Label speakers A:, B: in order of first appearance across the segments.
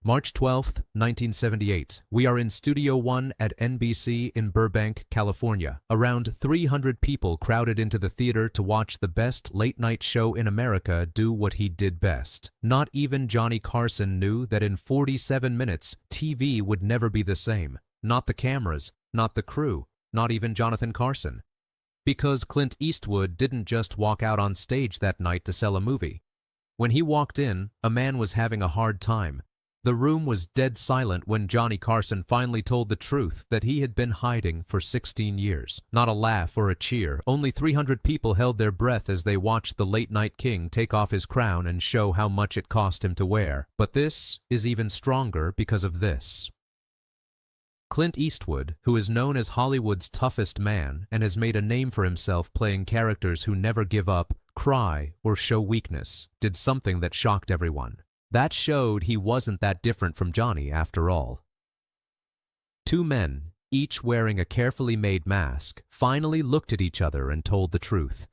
A: March 12th, 1978. We are in Studio One at NBC in Burbank, California. Around 300 people crowded into the theater to watch the best late-night show in America do what he did best. Not even Johnny Carson knew that in 47 minutes, TV would never be the same. Not the cameras, not the crew, not even Jonathan Carson. Because Clint Eastwood didn't just walk out on stage that night to sell a movie. When he walked in, a man was having a hard time. The room was dead silent when Johnny Carson finally told the truth that he had been hiding for 16 years. Not a laugh or a cheer. Only 300 people held their breath as they watched the late-night king take off his crown and show how much it cost him to wear. But this is even stronger because of this. Clint Eastwood, who is known as Hollywood's toughest man and has made a name for himself playing characters who never give up, cry, or show weakness, did something that shocked everyone. That showed he wasn't that different from Johnny after all. Two men, each wearing a carefully made mask, finally looked at each other and told the truth.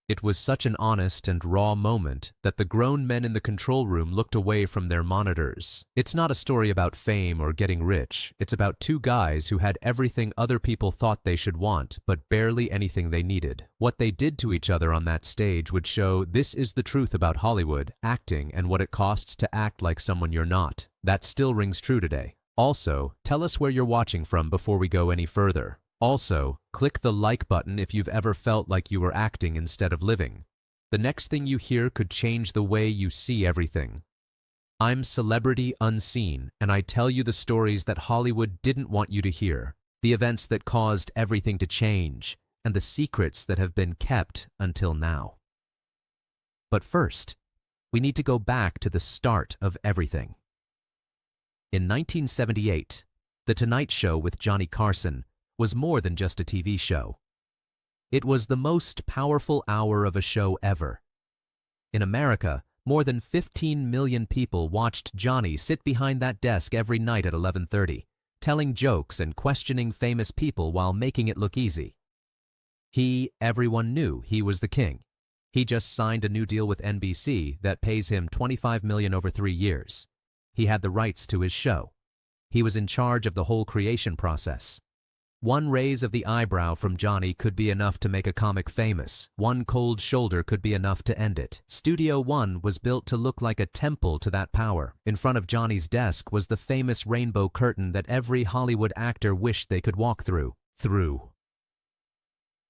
A: It was such an honest and raw moment that the grown men in the control room looked away from their monitors. It's not a story about fame or getting rich. It's about two guys who had everything other people thought they should want, but barely anything they needed. What they did to each other on that stage would show this is the truth about Hollywood, acting, and what it costs to act like someone you're not. That still rings true today. Also, tell us where you're watching from before we go any further. Also, click the like button if you've ever felt like you were acting instead of living. The next thing you hear could change the way you see everything. I'm Celebrity Unseen, and I tell you the stories that Hollywood didn't want you to hear, the events that caused everything to change, and the secrets that have been kept until now. But first, we need to go back to the start of everything. In 1978, The Tonight Show with Johnny Carson was more than just a TV show. It was the most powerful hour of a show ever. In America, more than 15 million people watched Johnny sit behind that desk every night at 11:30, telling jokes and questioning famous people while making it look easy. Everyone knew he was the king. He just signed a new deal with NBC that pays him $25 million over 3 years. He had the rights to his show. He was in charge of the whole creation process. One raise of the eyebrow from Johnny could be enough to make a comic famous. One cold shoulder could be enough to end it. Studio One was built to look like a temple to that power. In front of Johnny's desk was the famous rainbow curtain that every Hollywood actor wished they could walk through.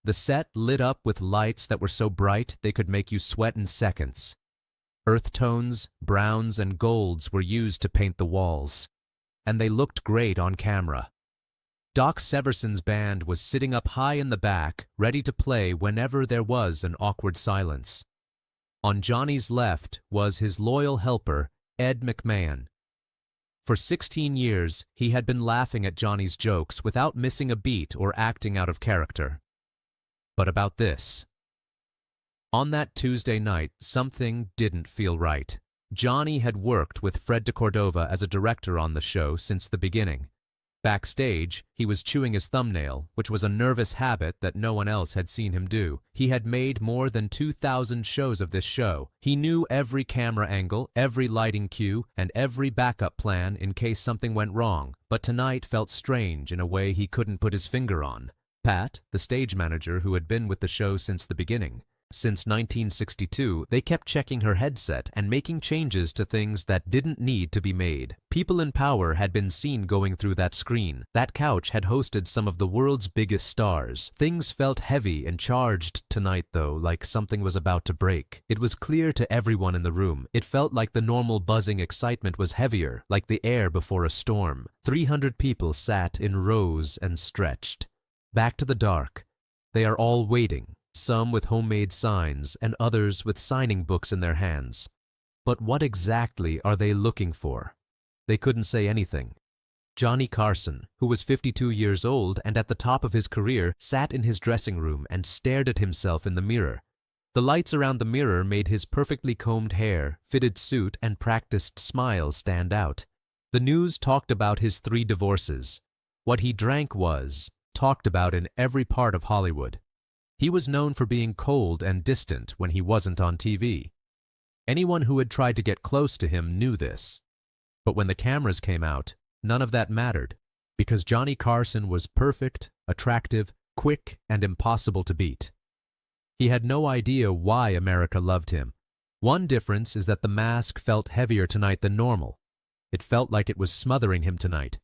A: The set lit up with lights that were so bright they could make you sweat in seconds. Earth tones, browns, and golds were used to paint the walls, and they looked great on camera. Doc Severson's band was sitting up high in the back, ready to play whenever there was an awkward silence. On Johnny's left was his loyal helper, Ed McMahon. For 16 years, he had been laughing at Johnny's jokes without missing a beat or acting out of character. But about this. On that Tuesday night, something didn't feel right. Johnny had worked with Fred DeCordova as a director on the show since the beginning. Backstage, he was chewing his thumbnail, which was a nervous habit that no one else had seen him do. He had made more than 2,000 shows of this show. He knew every camera angle, every lighting cue, and every backup plan in case something went wrong. But tonight felt strange in a way he couldn't put his finger on. Pat, the stage manager who had been with the show since the beginning. Since 1962, they kept checking her headset and making changes to things that didn't need to be made. People in power had been seen going through that screen. That couch had hosted some of the world's biggest stars. Things felt heavy and charged tonight, though, like something was about to break. It was clear to everyone in the room. It felt like the normal buzzing excitement was heavier, like the air before a storm. 300 people sat in rows and stretched. Back to the dark. They are all waiting. Some with homemade signs and others with signing books in their hands. But what exactly are they looking for? They couldn't say anything. Johnny Carson, who was 52 years old and at the top of his career, sat in his dressing room and stared at himself in the mirror. The lights around the mirror made his perfectly combed hair, fitted suit, and practiced smile stand out. The news talked about his 3 divorces. What he drank was talked about in every part of Hollywood. He was known for being cold and distant when he wasn't on TV. Anyone who had tried to get close to him knew this. But when the cameras came out, none of that mattered, because Johnny Carson was perfect, attractive, quick, and impossible to beat. He had no idea why America loved him. One difference is that the mask felt heavier tonight than normal. It felt like it was smothering him tonight.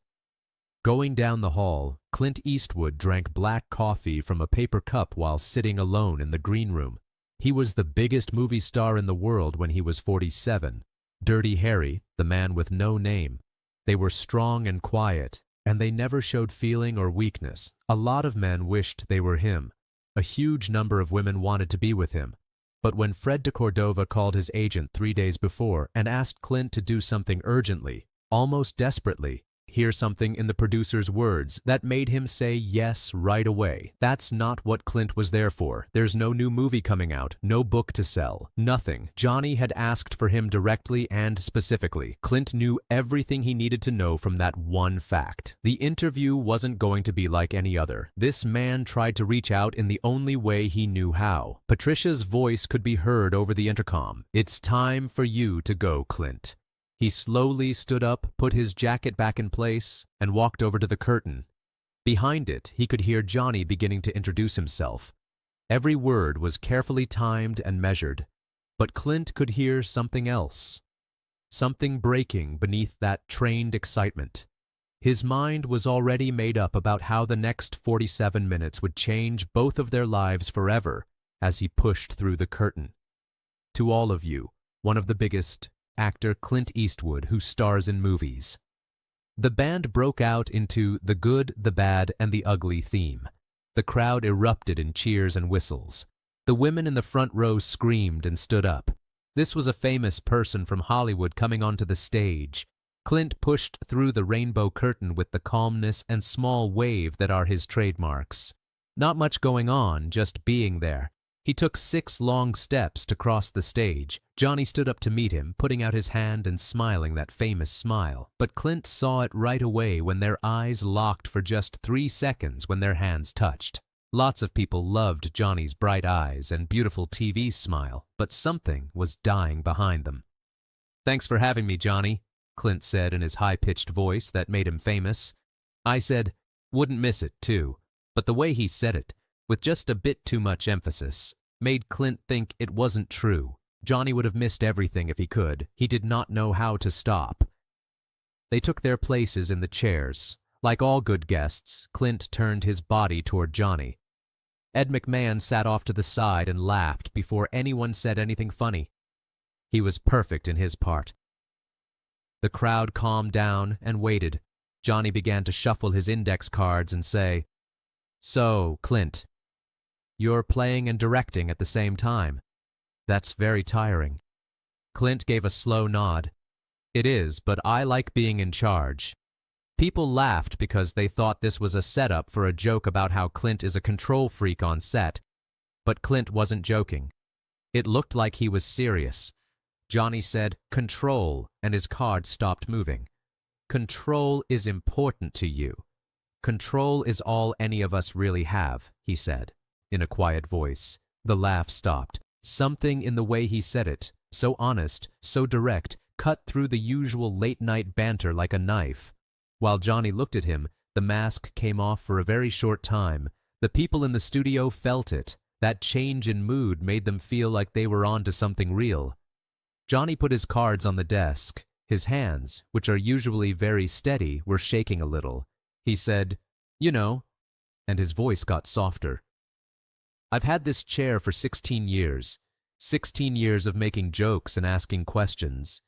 A: Going down the hall, Clint Eastwood drank black coffee from a paper cup while sitting alone in the green room. He was the biggest movie star in the world when he was 47. Dirty Harry, the man with no name. They were strong and quiet, and they never showed feeling or weakness. A lot of men wished they were him. A huge number of women wanted to be with him. But when Fred de Cordova called his agent 3 days before and asked Clint to do something urgently, almost desperately, hear something in the producer's words that made him say yes right away. That's not what Clint was there for. There's no new movie coming out, no book to sell, nothing. Johnny had asked for him directly and specifically. Clint knew everything he needed to know from that one fact. The interview wasn't going to be like any other. This man tried to reach out in the only way he knew how. Patricia's voice could be heard over the intercom. "It's time for you to go, Clint." He slowly stood up, put his jacket back in place, and walked over to the curtain. Behind it, he could hear Johnny beginning to introduce himself. Every word was carefully timed and measured, but Clint could hear something else. Something breaking beneath that trained excitement. His mind was already made up about how the next 47 minutes would change both of their lives forever as he pushed through the curtain. To all of you, one of the biggest, actor Clint Eastwood, who stars in movies. The band broke out into the good, the bad, and the ugly theme. The crowd erupted in cheers and whistles. The women in the front row screamed and stood up. This was a famous person from Hollywood coming onto the stage. Clint pushed through the rainbow curtain with the calmness and small wave that are his trademarks. Not much going on, just being there. He took 6 long steps to cross the stage. Johnny stood up to meet him, putting out his hand and smiling that famous smile. But Clint saw it right away when their eyes locked for just 3 seconds when their hands touched. Lots of people loved Johnny's bright eyes and beautiful TV smile, but something was dying behind them. "Thanks for having me, Johnny," Clint said in his high-pitched voice that made him famous. I said, "Wouldn't miss it, too." But the way he said it, with just a bit too much emphasis, made Clint think it wasn't true. Johnny would have missed everything if he could. He did not know how to stop. They took their places in the chairs. Like all good guests, Clint turned his body toward Johnny. Ed McMahon sat off to the side and laughed before anyone said anything funny. He was perfect in his part. The crowd calmed down and waited. Johnny began to shuffle his index cards and say, "So, Clint, you're playing and directing at the same time. That's very tiring." Clint gave a slow nod. "It is, but I like being in charge." People laughed because they thought this was a setup for a joke about how Clint is a control freak on set. But Clint wasn't joking. It looked like he was serious. Johnny said, "Control," and his card stopped moving. "Control is important to you. Control is all any of us really have," he said, in a quiet voice. The laugh stopped. Something in the way he said it, so honest, so direct, cut through the usual late-night banter like a knife. While Johnny looked at him, the mask came off for a very short time. The people in the studio felt it. That change in mood made them feel like they were on to something real. Johnny put his cards on the desk. His hands, which are usually very steady, were shaking a little. He said, "You know," and his voice got softer. "I've had this chair for 16 years. 16 years of making jokes and asking questions.